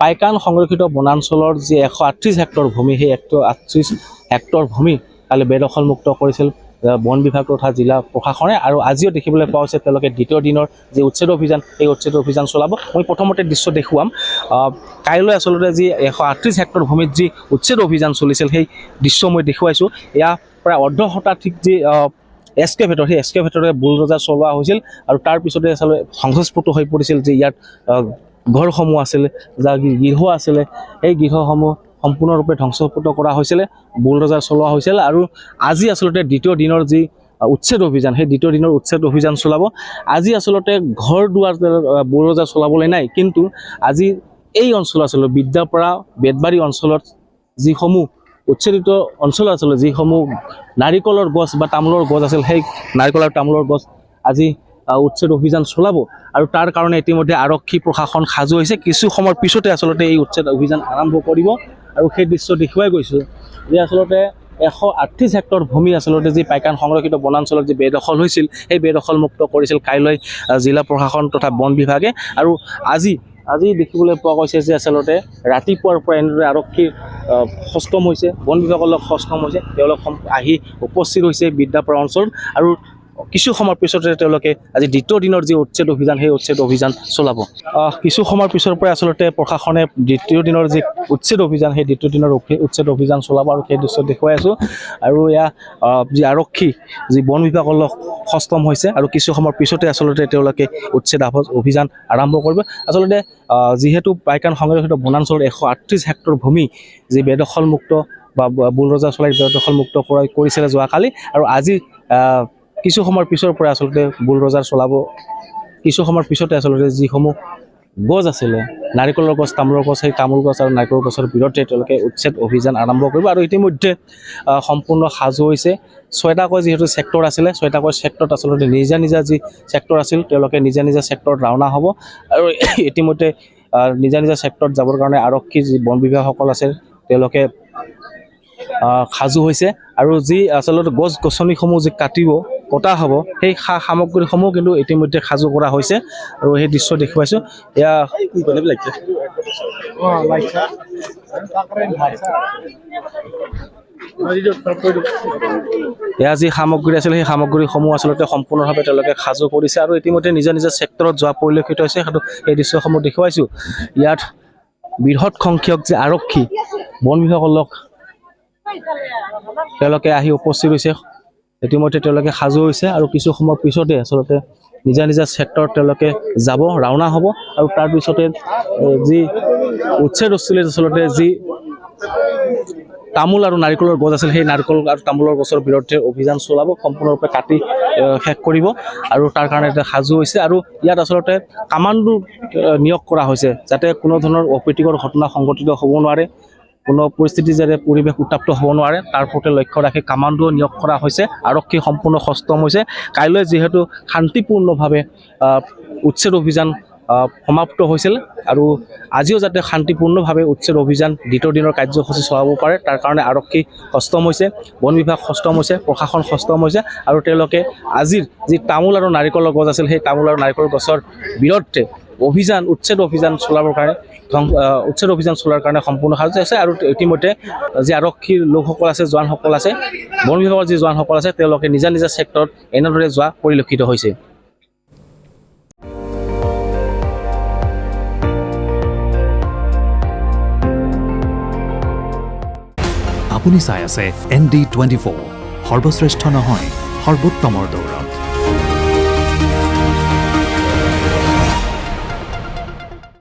পাইকান সংৰক্ষিত বনাঞ্চলৰ যি 138 হেক্টৰ ভূমি সেই 138 হেক্টৰ ভূমি কালি বেদখলমুক্ত কৰিছিল বন বিভাগ তথা জিলা প্ৰশাসনে আৰু আজিও দেখিবলৈ পোৱা হৈছে তেওঁলোকে দ্বিতীয় দিনৰ যি উচ্ছেদ অভিযান এই উচ্ছেদ অভিযান চলাব। মই প্ৰথমতে দৃশ্য দেখুৱাম। কাইলৈ আচলতে যি 138 হেক্টৰ ভূমিত যি উচ্ছেদ অভিযান চলিছিল সেই দৃশ্য মই দেখুৱাইছোঁ। এয়া প্ৰায় অৰ্ধ শতাধিক যি এক্সকেভেটৰ সেই এক্সকেভেটৰে বুলডোজাৰ চলোৱা হৈছিল আৰু তাৰ পিছতে আচলতে সংঘস্ফোট হৈ পৰিছিল যে ইয়াত ঘৰসমূহ আছিলে, যাৰ গৃহ আছিলে, এই গৃহসমূহ সম্পূৰ্ণৰূপে ধ্বংসপ্ত কৰা হৈছিলে, বুলডোজাৰ চলোৱা হৈছিল। আৰু আজি আচলতে দ্বিতীয় দিনৰ যি উচ্ছেদ অভিযান সেই দ্বিতীয় দিনৰ উচ্ছেদ অভিযান চলাব। আজি আচলতে ঘৰ দুৱাৰ বুলডোজাৰ চলাবলৈ নাই, কিন্তু আজি এই অঞ্চল আচলতে বিদ্যাপাৰা বেতবাৰী অঞ্চলত যিসমূহ উচ্ছেদিত অঞ্চল আচলতে যিসমূহ নাৰিকলৰ গছ বা তামোলৰ গছ আছিল সেই নাৰিকল আৰু তামোলৰ গছ আজি উচ্ছেদ অভিযান চলাব। আৰু তাৰ কাৰণে ইতিমধ্যে আৰক্ষী প্ৰশাসন সাজু হৈছে। কিছু সময়ৰ পিছতে আচলতে এই উচ্ছেদ অভিযান আৰম্ভ কৰিব আৰু সেই দৃশ্য দেখুৱাই গৈছোঁ যে আচলতে 138 হেক্টৰ ভূমি আচলতে যি পাইকান সংৰক্ষিত বনাঞ্চলত যি বেদখল হৈছিল সেই বেদখলমুক্ত কৰিছিল কাইলৈ জিলা প্ৰশাসন তথা বন বিভাগে। আৰু আজি দেখিবলৈ পোৱা গৈছে যে আচলতে ৰাতিপুৱাৰ পৰা এনেদৰে আৰক্ষীৰ সষ্টম হৈছে, বন বিভাগৰ লগত সষ্টম হৈছে, তেওঁলোক আহি উপস্থিত হৈছে বিদ্যাপাৰা অঞ্চলত। আৰু কিছু সময়ৰ পিছতে তেওঁলোকে আজি দ্বিতীয় দিনৰ যি উচ্ছেদ অভিযান সেই উচ্ছেদ অভিযান চলাব। কিছু সময়ৰ পিছৰ পৰাই আচলতে প্ৰশাসনে দ্বিতীয় দিনৰ যি উচ্ছেদ অভিযান সেই দ্বিতীয় দিনৰ উচ্ছেদ অভিযান চলাব আৰু সেই দৃশ্য দেখুৱাই আছোঁ। আৰু এয়া যি আৰক্ষী যি বন বিভাগৰ লগত সষ্টম হৈছে আৰু কিছু সময়ৰ পিছতে আচলতে তেওঁলোকে উচ্ছেদ অভিযান আৰম্ভ কৰিব। আচলতে যিহেতু পাইকান সংৰক্ষিত বনাঞ্চলৰ 138 হেক্টৰ ভূমি যি বেদখলমুক্ত বা বুলডোজাৰ চলাই বেদখলমুক্ত কৰিছিলে যোৱাকালি, আৰু আজি কিছু সময়ৰ পিছৰ পৰা আচলতে বুলডোজাৰ চলাব। কিছু সময়ৰ পিছতে আচলতে যিসমূহ গছ আছিলে, নাৰিকলৰ গছ, তামোলৰ গছ, সেই তামোল গছ আৰু নাৰিকল গছৰ বিৰুদ্ধে তেওঁলোকে উচ্ছেদ অভিযান আৰম্ভ কৰিব। আৰু ইতিমধ্যে সম্পূৰ্ণ সাজু হৈছে। 6টাকৈ যিহেতু ছেক্টৰ আছিলে, 6টাকৈ ছেক্টৰত আচলতে নিজা যি ছেক্টৰ আছিল তেওঁলোকে নিজা ছেক্টৰত ৰাওনা হ'ব। আৰু ইতিমধ্যে নিজা ছেক্টৰত যাবৰ কাৰণে আৰক্ষী যি বন বিভাগসকল আছে তেওঁলোকে সাজু হৈছে। আৰু যি আচলতে গছ গছনিসমূহ যি কটা হ'ব সেই সামগ্ৰীসমূহ কিন্তু ইতিমধ্যে সাজু কৰা হৈছে আৰু সেই দৃশ্য দেখুৱাইছোঁ। এয়া যি সামগ্ৰী আছিল সেই সামগ্ৰীসমূহ আচলতে সম্পূৰ্ণভাৱে তেওঁলোকে সাজু কৰিছে আৰু ইতিমধ্যে নিজা ছেক্টৰত যোৱা পৰিলক্ষিত হৈছে। সেই দৃশ্যসমূহ দেখুৱাইছোঁ। ইয়াত বৃহৎ সংখ্যক যে আৰক্ষী বন বিভাগৰ লোক তেওঁলোকে আহি উপস্থিত হৈছে। ইতিমধ্যে তেওঁলোকে সাজু হৈছে আৰু কিছু সময়ৰ পিছতে আচলতে নিজা ছেক্টৰত তেওঁলোকে যাব, ৰাওনা হ'ব। আৰু তাৰপিছতে যি উচ্ছেদ হৈছিল আচলতে যি তামোল আৰু নাৰিকলৰ গছ আছিল সেই নাৰিকল আৰু তামোলৰ গছৰ বিৰুদ্ধে অভিযান চলাব, সম্পূৰ্ণৰূপে কাটি শেষ কৰিব। আৰু তাৰ কাৰণে এতিয়া সাজু হৈছে। আৰু ইয়াত আচলতে কামাণ্ডো নিয়োগ কৰা হৈছে যাতে কোনো ধৰণৰ অপ্ৰীতিকৰ ঘটনা সংঘটিত হ'ব নোৱাৰে, কোনো পৰিস্থিতি যাতে পৰিৱেশ উত্তাপ্ত হ'ব নোৱাৰে তাৰ প্ৰতি লক্ষ্য ৰাখি কামাণ্ডো নিয়োগ কৰা হৈছে। আৰক্ষী সম্পূৰ্ণ সষ্টম হৈছে। কাইলৈ যিহেতু শান্তিপূৰ্ণভাৱে উচ্ছেদ অভিযান সমাপ্ত হৈছিল আৰু আজিও যাতে শান্তিপূৰ্ণভাৱে উচ্ছেদ অভিযান দ্বিতীয় দিনৰ কাৰ্যসূচী চলাব পাৰে তাৰ কাৰণে আৰক্ষী সষ্টম হৈছে, বন বিভাগ সষ্টম হৈছে, প্ৰশাসন সষ্টম হৈছে। আৰু তেওঁলোকে আজিৰ যি তামোল আৰু নাৰিকলৰ গছ আছিল সেই তামোল আৰু নাৰিকল গছৰ বিৰুদ্ধে উচ্ছেদ অভিযান চলাবৰ কাৰণে সম্পূৰ্ণ সাজু হৈছে। আৰু ইতিমধ্যে যি আৰক্ষীৰ লোকসকল আছে, জোৱানসকল আছে, বন বিভাগৰ যি জোৱানসকল আছে তেওঁলোকে নিজা ছেক্টৰত এনেদৰে যোৱা পৰিলক্ষিত হৈছে। আপুনি চাই আছে ND24, সৰ্বশ্ৰেষ্ঠ নহয় সৰ্বোত্তমৰ দৌৰত।